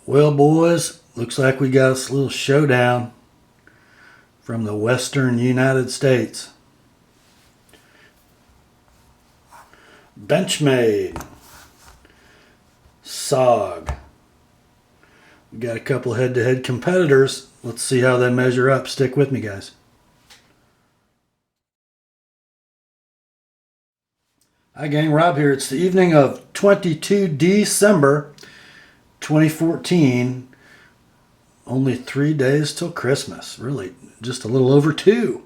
Well, boys, looks like we got us a little showdown from the western United States. Benchmade, S.O.G. We got a couple head-to-head competitors. Let's see how they measure up. Stick with me, guys. Hi, gang. Rob here. It's the evening of 22 December 2014. Only 3 days till Christmas. Really, just a little over 2.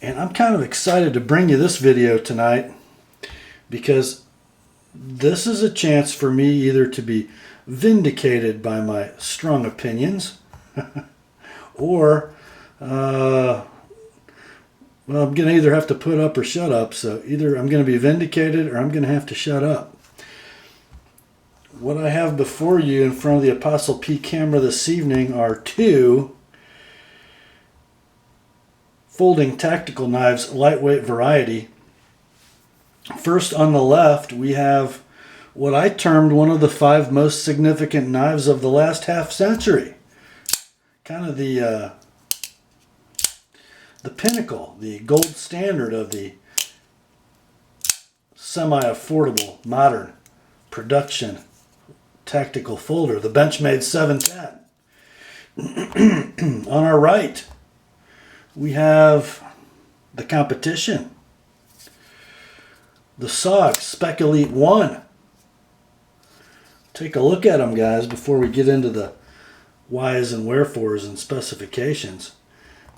And I'm kind of excited to bring you this video tonight because this is a chance for me either to be vindicated by my strong opinions or well, I'm going to either have to put up or shut up. So either I'm going to be vindicated or I'm going to have to shut up. What I have before you in front of the TheApostleP camera this evening are 2 folding tactical knives, lightweight variety. First on the left, we have what I termed one of the 5 most significant knives of the last half century. Kind of the pinnacle, the gold standard of the semi-affordable, modern production tactical folder, the Benchmade 710. On our right, we have the competition, the SOG Spec Elite 1. Take a look at them, guys, before we get into the whys and wherefores and specifications.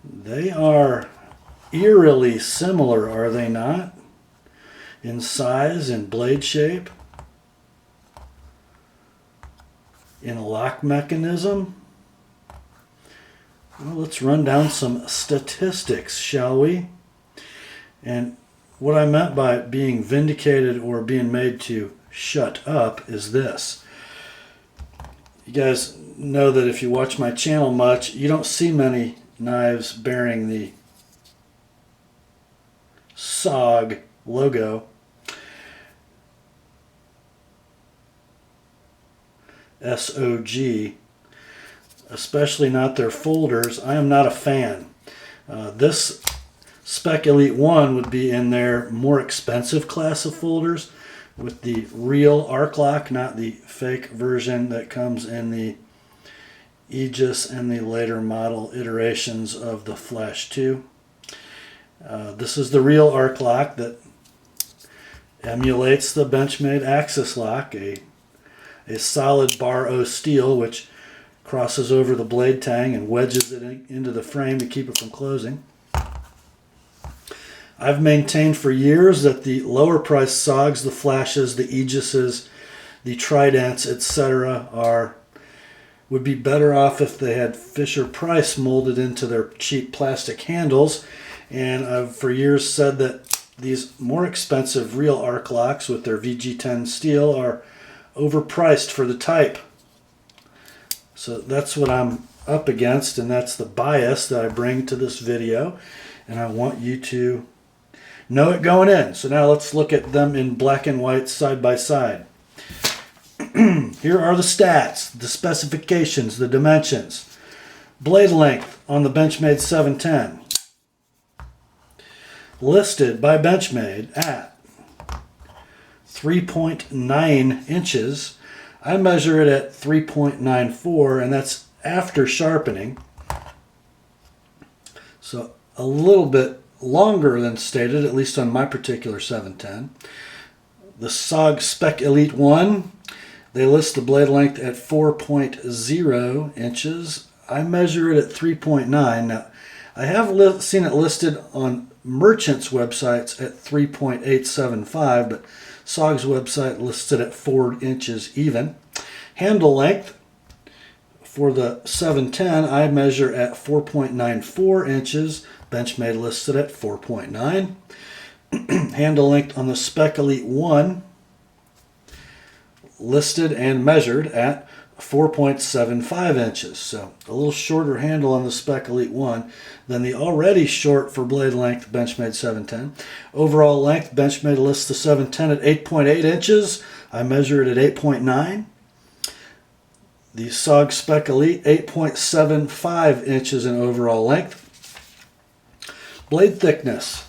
They are eerily similar, are they not? In size and blade shape, in a lock mechanism. Well, let's run down some statistics, shall we? And what I meant by being vindicated or being made to shut up is this. You guys know that if you watch my channel much, you don't see many knives bearing the SOG logo. S.O.G. Especially not their folders. I am not a fan. This Spec Elite 1 would be in their more expensive class of folders with the real arc lock, not the fake version that comes in the Aegis and the later model iterations of the Flash 2. This is the real arc lock that emulates the Benchmade Axis lock, a solid bar O steel which crosses over the blade tang and wedges it into the frame to keep it from closing. I've maintained for years that the lower priced SOGs, the Flashes, the Aegises, the Tridents, etc. would be better off if they had Fisher-Price molded into their cheap plastic handles. And I've for years said that these more expensive real arc locks with their VG10 steel are overpriced for the type. So that's what I'm up against, and that's the bias that I bring to this video, and I want you to know it going in. So now let's look at them in black and white side by side. Here are the stats, the specifications, the dimensions. Blade length on the Benchmade 710. Listed by Benchmade at 3.9 inches. I measure it at 3.94, and that's after sharpening. So a little bit longer than stated, at least on my particular 710. The SOG Spec Elite 1, they list the blade length at 4.0 inches. I measure it at 3.9. Now, I have seen it listed on merchants' websites at 3.875, but SOG's website lists it at 4 inches even. Handle length for the 710, I measure at 4.94 inches. Benchmade lists it at 4.9. Handle length on the Spec Elite 1, listed and measured at 4.75 inches. So a little shorter handle on the Spec Elite 1 than the already short for blade length Benchmade 710. Overall length, Benchmade lists the 710 at 8.8 inches. I measure it at 8.9. The SOG Spec Elite, 8.75 inches in overall length. Blade thickness,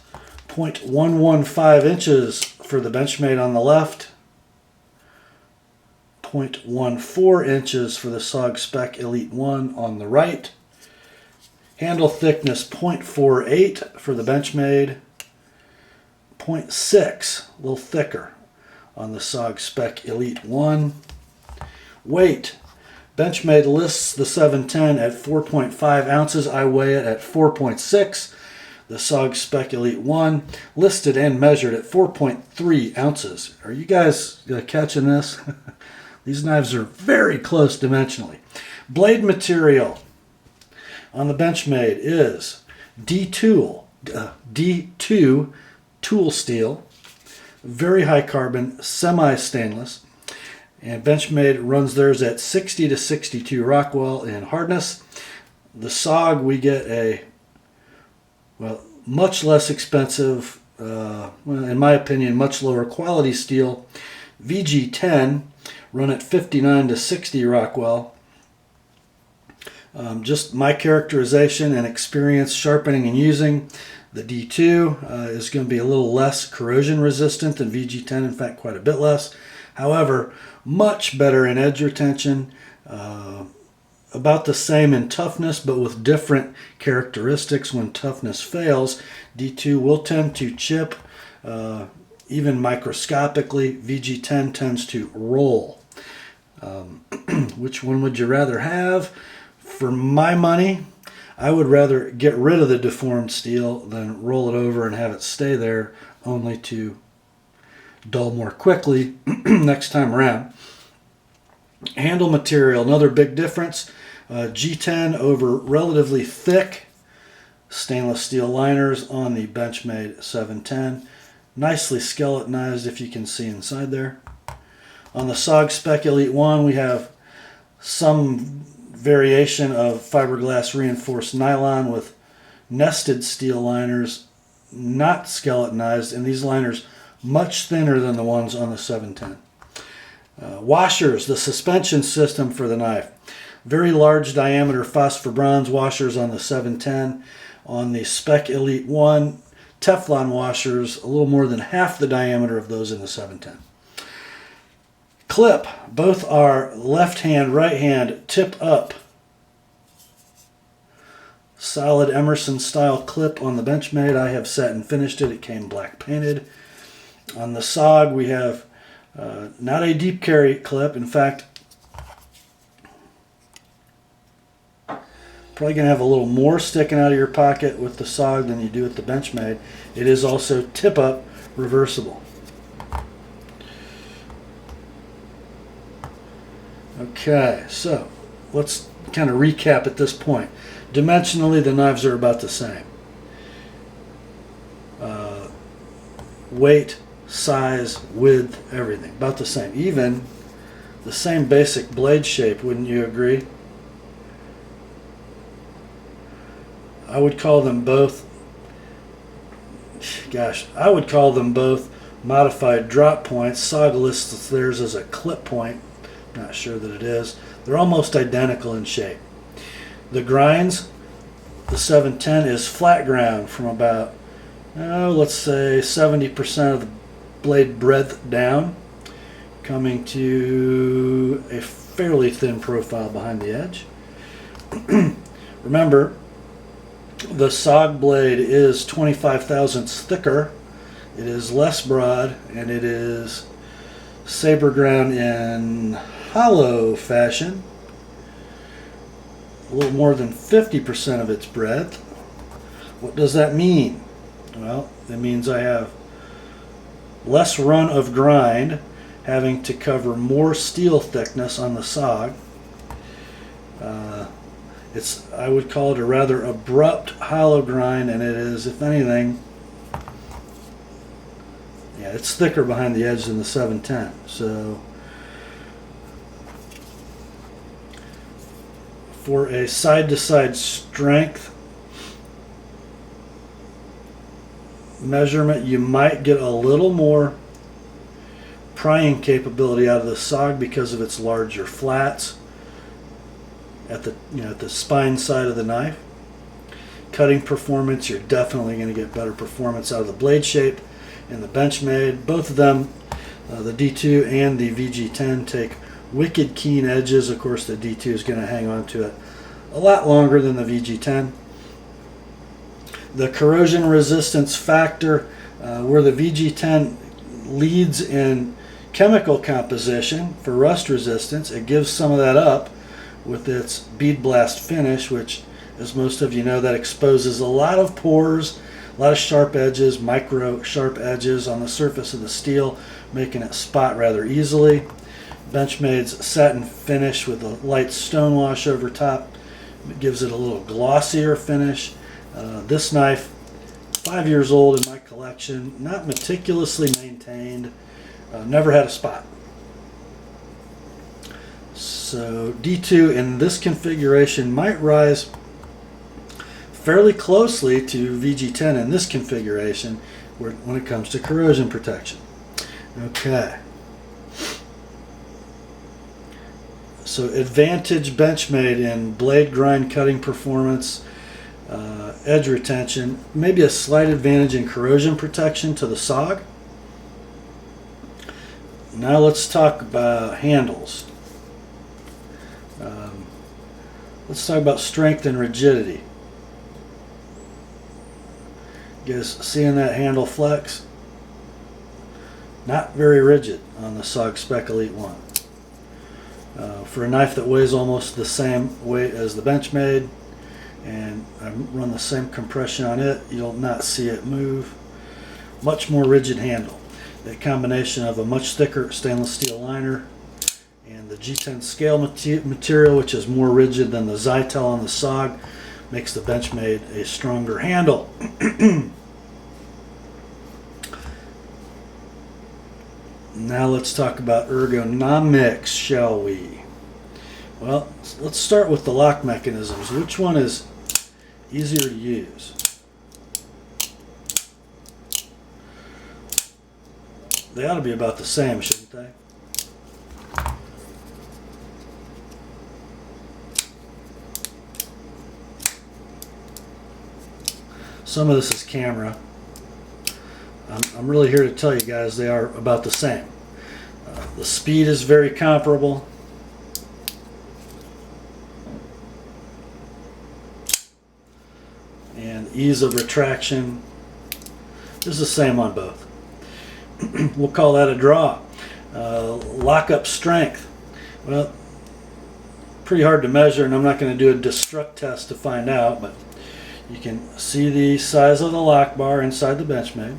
0.115 inches for the Benchmade on the left, 0.14 inches for the SOG Spec Elite 1 on the right. Handle thickness, 0.48 for the Benchmade, 0.6, a little thicker on the SOG Spec Elite 1. Weight, Benchmade lists the 710 at 4.5 ounces. I weigh it at 4.6. The SOG Spec Elite 1 listed and measured at 4.3 ounces. Are you guys catching this? These knives are very close dimensionally. Blade material on the Benchmade is D2 tool steel, very high carbon, semi-stainless. And Benchmade runs theirs at 60 to 62 Rockwell in hardness. The SOG, we get a much less expensive, in my opinion, much lower quality steel. VG10 run at 59 to 60 Rockwell. Just my characterization and experience sharpening and using, the D2 is going to be a little less corrosion resistant than VG10, in fact quite a bit less. However, much better in edge retention, about the same in toughness, but with different characteristics. When toughness fails, D2 will tend to chip, even microscopically. VG10 tends to roll. Which one would you rather have? For my money, I would rather get rid of the deformed steel than roll it over and have it stay there, only to dull more quickly next time around. Handle material, another big difference. G10 over relatively thick stainless steel liners on the Benchmade 710. Nicely skeletonized, if you can see inside there. On the SOG Spec Elite 1, we have some variation of fiberglass reinforced nylon with nested steel liners, not skeletonized, and these liners much thinner than the ones on the 710. Washers, the suspension system for the knife. Very large diameter phosphor bronze washers on the 710. On the Spec Elite 1, Teflon washers, a little more than half the diameter of those in the 710. Clip, both are left hand, right hand, tip up. Solid Emerson style clip on the Benchmade. I have sat and finished it. It came black painted. On the SOG, we have not a deep carry clip. In fact, probably going to have a little more sticking out of your pocket with the SOG than you do with the Benchmade. It is also tip up reversible. Okay, so let's kind of recap at this point. Dimensionally, the knives are about the same. Weight, size, width, everything about the same. Even the same basic blade shape, wouldn't you agree? I would call them both, I would call them both modified drop points. SOG lists theirs as a clip point. Not sure that it is. They're almost identical in shape. The grinds, the 710 is flat ground from about, let's say 70% of the blade breadth down, coming to a fairly thin profile behind the edge. Remember, the SOG blade is 25 thousandths thicker. It is less broad, and it is saber ground in hollow fashion. A little more than 50% of its breadth. What does that mean? Well, it means I have less run of grind, having to cover more steel thickness on the SOG. I would call it a rather abrupt hollow grind, and it is, if anything, it's thicker behind the edge than the 710. So for a side-to-side strength measurement, you might get a little more prying capability out of the SOG because of its larger flats. at the at the spine side of the knife. Cutting performance, you're definitely going to get better performance out of the blade shape in the Benchmade. Both of them, the D2 and the VG10, take wicked keen edges. Of course, the D2 is going to hang on to it a lot longer than the VG10. The corrosion resistance factor, where the VG10 leads in chemical composition for rust resistance, it gives some of that up with its bead blast finish, which, as most of you know, that exposes a lot of pores, a lot of sharp edges, micro sharp edges on the surface of the steel, making it spot rather easily. Benchmade's satin finish with a light stonewash over top, it gives it a little glossier finish. This knife, 5 years old in my collection, not meticulously maintained, never had a spot. So D2 in this configuration might rise fairly closely to VG10 in this configuration when it comes to corrosion protection. Okay. So advantage Benchmade in blade grind cutting performance, edge retention, maybe a slight advantage in corrosion protection to the SOG. Now let's talk about handles. Let's talk about strength and rigidity. You guys seeing that handle flex? Not very rigid on the SOG Spec Elite 1. For a knife that weighs almost the same weight as the Benchmade, and I run the same compression on it, you'll not see it move. Much more rigid handle. The combination of a much thicker stainless steel liner and the G10 scale material, which is more rigid than the Zytel on the SOG, makes the Benchmade a stronger handle. Now let's talk about ergonomics, shall we? Well, let's start with the lock mechanisms. Which one is easier to use? They ought to be about the same, shouldn't they? Some of this is camera. I'm really here to tell you guys they are about the same. The speed is very comparable. And ease of retraction is the same on both. We'll call that a draw. Lockup strength. Well, pretty hard to measure, and I'm not going to do a destruct test to find out, but you can see the size of the lock bar inside the Benchmade.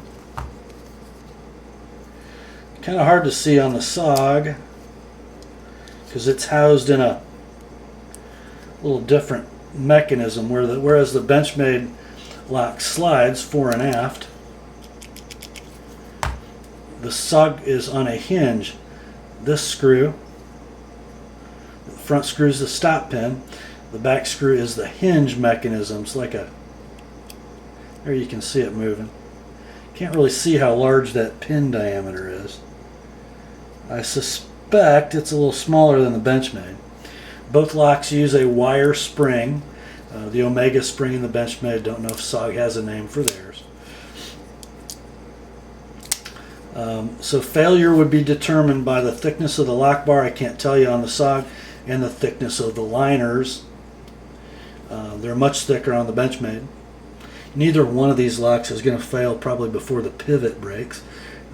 Kind of hard to see on the SOG because it's housed in a little different mechanism, whereas the Benchmade lock slides fore and aft, the SOG is on a hinge. This screw, the front screw is the stop pin, the back screw is the hinge mechanism. It's like a, there you can see it moving. Can't really see how large that pin diameter is. I suspect it's a little smaller than the Benchmade. Both locks use a wire spring. The Omega spring in the Benchmade, don't know if SOG has a name for theirs. So failure would be determined by the thickness of the lock bar, I can't tell you on the SOG, and the thickness of the liners. They're much thicker on the Benchmade. Neither one of these locks is going to fail probably before the pivot breaks.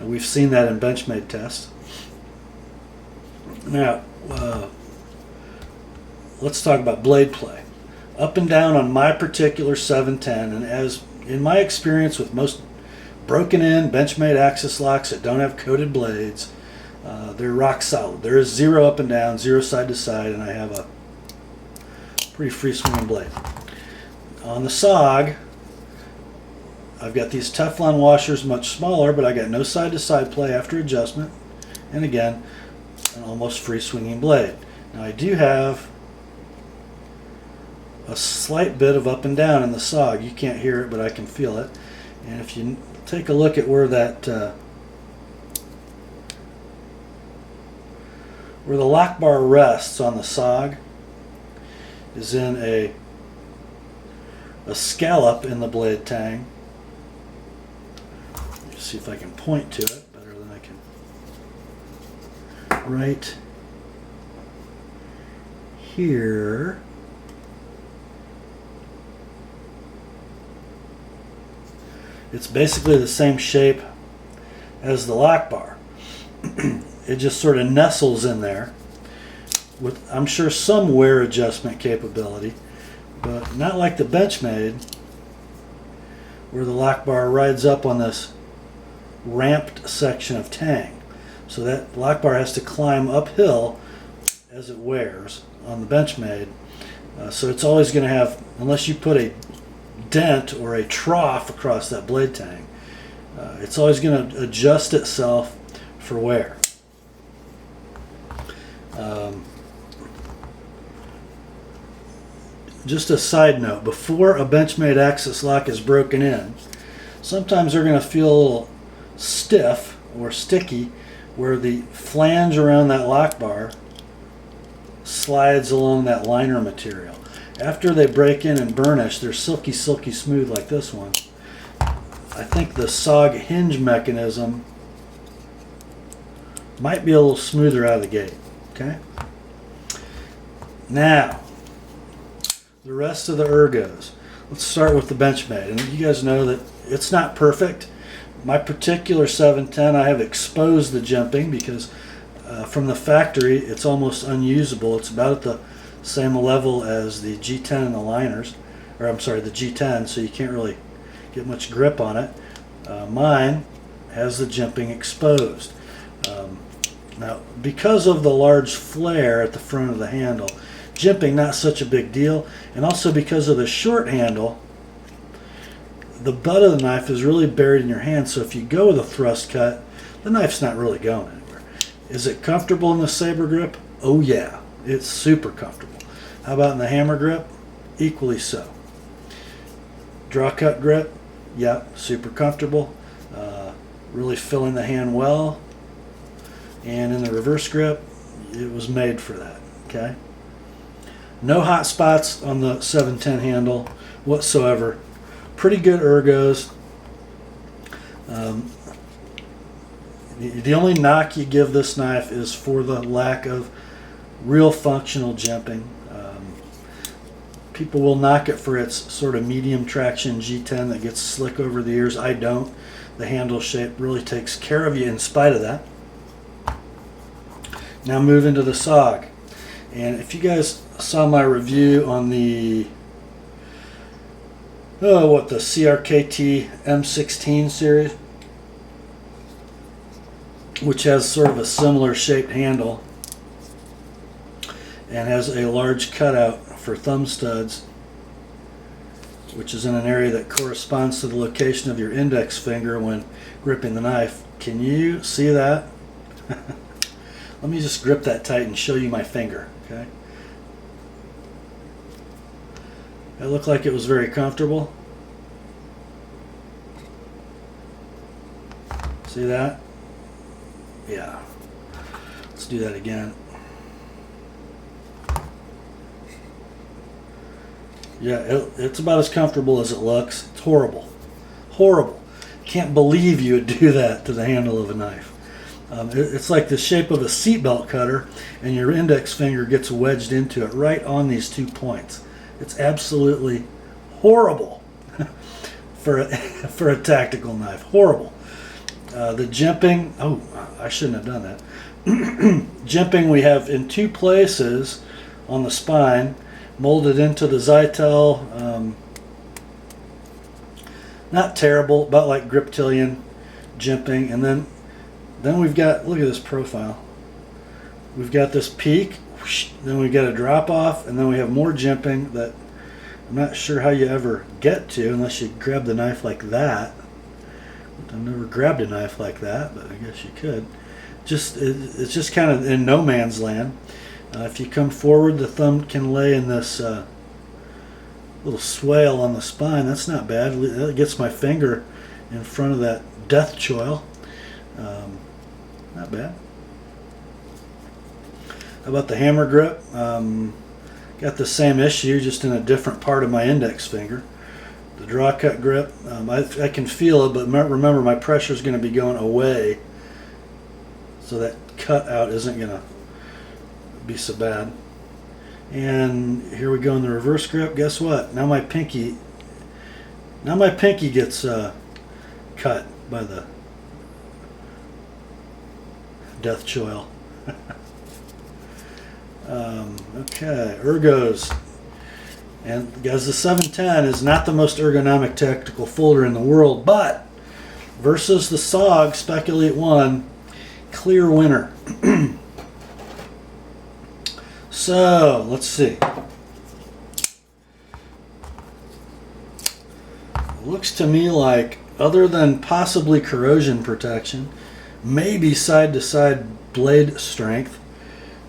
We've seen that in Benchmade tests. Now, let's talk about blade play. Up and down on my particular 710, and as in my experience with most broken in Benchmade Axis locks that don't have coated blades, they're rock solid. There is zero up and down, zero side to side, and I have a pretty free swinging blade. On the SOG, I've got these Teflon washers, much smaller, but I got no side to side play after adjustment, and again, an almost free swinging blade. Now I do have a slight bit of up and down in the SOG. You can't hear it, but I can feel it. And if you take a look at where that where the lock bar rests on the SOG, is in a scallop in the blade tang. Let's see if I can point to it better than I can. Right here. It's basically the same shape as the lock bar. It just sort of nestles in there with, I'm sure, some wear adjustment capability, but not like the Benchmade, where the lock bar rides up on this ramped section of tang. So that lock bar has to climb uphill as it wears on the Benchmade. So it's always going to have, unless you put a dent or a trough across that blade tang, it's always going to adjust itself for wear. Just a side note, before a Benchmade axis lock is broken in, sometimes they're going to feel a little stiff or sticky where the flange around that lock bar slides along that liner material. After they break in and burnish, they're silky smooth like this one. I think the S.O.G hinge mechanism might be a little smoother out of the gate. Okay? Now, the rest of the ergos. Let's start with the Benchmade. And you guys know that it's not perfect. My particular 710, I have exposed the jimping because from the factory it's almost unusable. It's about at the same level as the G10 and the liners, or I'm sorry, the G10, so you can't really get much grip on it. Mine has the jimping exposed. Now, because of the large flare at the front of the handle, jimping not such a big deal, and also because of the short handle, the butt of the knife is really buried in your hand, so if you go with a thrust cut, the knife's not really going anywhere. Is it comfortable in the saber grip? Oh yeah, it's super comfortable. How about in the hammer grip? Equally so. Draw cut grip? Yeah, super comfortable. Really filling the hand well. And in the reverse grip, it was made for that. Okay. No hot spots on the 710 handle whatsoever. Pretty good ergos. The only knock you give this knife is for the lack of real functional jimping. People will knock it for its sort of medium traction G10 that gets slick over the ears. I don't. The handle shape really takes care of you in spite of that. Now move into the S.O.G. And if you guys saw my review on the the CRKT M16 series, which has sort of a similar shaped handle and has a large cutout for thumb studs, which is in an area that corresponds to the location of your index finger when gripping the knife. Can you see that? Let me just grip that tight and show you my finger. Okay. It looked like it was very comfortable. See that? Yeah. Let's do that again. Yeah, it's about as comfortable as it looks. It's horrible. Horrible. Can't believe you would do that to the handle of a knife. It's like the shape of a seatbelt cutter, and your index finger gets wedged into it right on these 2 points. It's absolutely horrible for a tactical knife. Horrible. The jimping, oh, I shouldn't have done that. Jimping we have in 2 places on the spine, molded into the Zytel. Not terrible, about like Griptilian jimping. And then we've got, look at this profile. We've got this peak, whoosh, then we've got a drop off, and then we have more jimping that I'm not sure how you ever get to unless you grab the knife like that. I've never grabbed a knife like that, but I guess you could. It's just kind of in no man's land. If you come forward, the thumb can lay in this little swale on the spine. That's not bad. That gets my finger in front of that death choil. Not bad. How about the hammer grip? Got the same issue, just in a different part of my index finger. The draw cut grip, I can feel it, but remember my pressure is going to be going away, so that cut out isn't going to be so bad. And here we go in the reverse grip. Guess what? Now my pinky gets cut by the death choil. Okay, ergos. And guys, the 710 is not the most ergonomic tactical folder in the world, but versus the SOG Spec Elite 1, clear winner. So, let's see. It looks to me like, other than possibly corrosion protection, maybe side-to-side blade strength,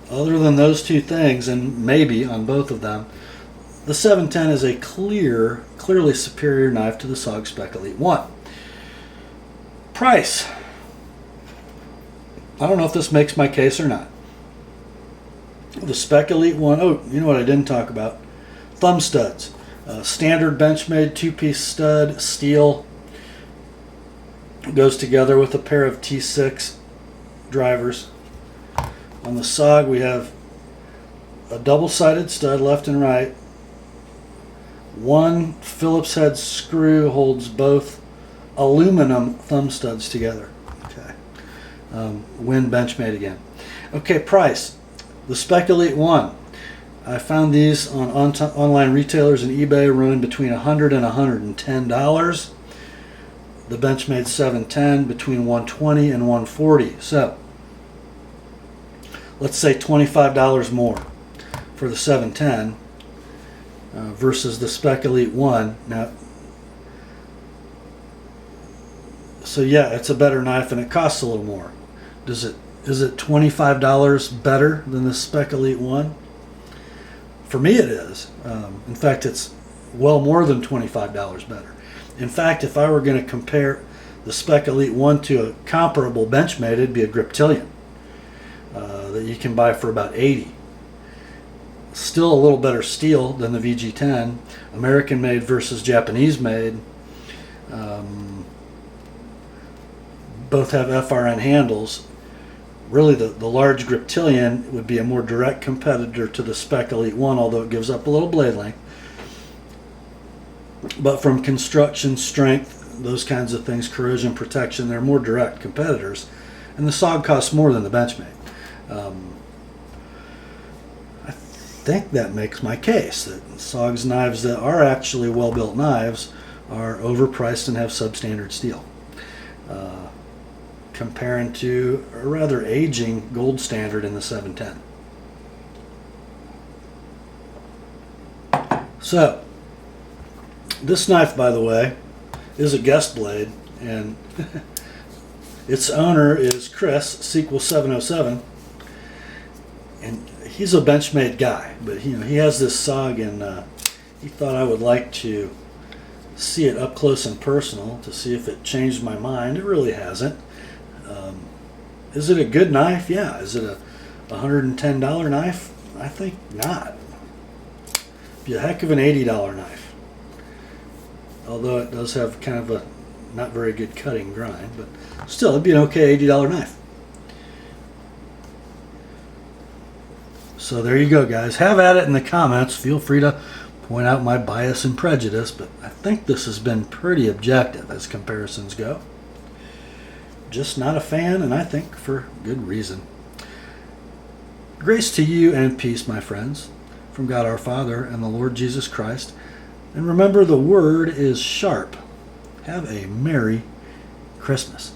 other than those two things, and maybe on both of them, the 710 is a clearly superior knife to the SOG Spec Elite 1. Price. I don't know if this makes my case or not. The Spec Elite 1, oh, you know what I didn't talk about? Thumb studs. Standard Benchmade 2-piece stud, steel. Goes together with a pair of T6 drivers. On the SOG, we have a double-sided stud, left and right. One Phillips head screw holds both aluminum thumb studs together. Okay. Win Benchmade again. Okay, price. The Spec Elite 1. I found these on online retailers and eBay running between $100 and $110. The Benchmade 710 between $120 and $140. So, let's say $25 more for the 710 versus the Spec Elite 1. Now, so yeah, it's a better knife and it costs a little more. Is it $25 better than the Spec Elite 1? For me it is. In fact, it's well more than $25 better. In fact, if I were going to compare the Spec Elite 1 to a comparable Benchmade, it'd be a Griptilian that you can buy for about $80. Still a little better steel than the VG10. American made versus Japanese made. Both have FRN handles. Really, the large Griptilian would be a more direct competitor to the Spec Elite 1, although it gives up a little blade length. But from construction, strength, those kinds of things, corrosion protection, they're more direct competitors. And the SOG costs more than the Benchmade. I think that makes my case that SOG's knives that are actually well-built knives are overpriced and have substandard steel. Comparing to a rather aging gold standard in the 710. So, this knife, by the way, is a guest blade, and its owner is Chris, Sequel707, and he's a Benchmade guy, but he has this SOG, and he thought I would like to see it up close and personal to see if it changed my mind. It really hasn't. Is it a good knife? Yeah. Is it a $110 knife? I think not. It'd be a heck of an $80 knife. Although it does have kind of a not very good cutting grind, but still, it'd be an okay $80 knife. So there you go, guys. Have at it in the comments. Feel free to point out my bias and prejudice, but I think this has been pretty objective as comparisons go. Just not a fan, and I think for good reason. Grace to you and peace, my friends, from God our Father and the Lord Jesus Christ. And remember, the word is sharp. Have a Merry Christmas.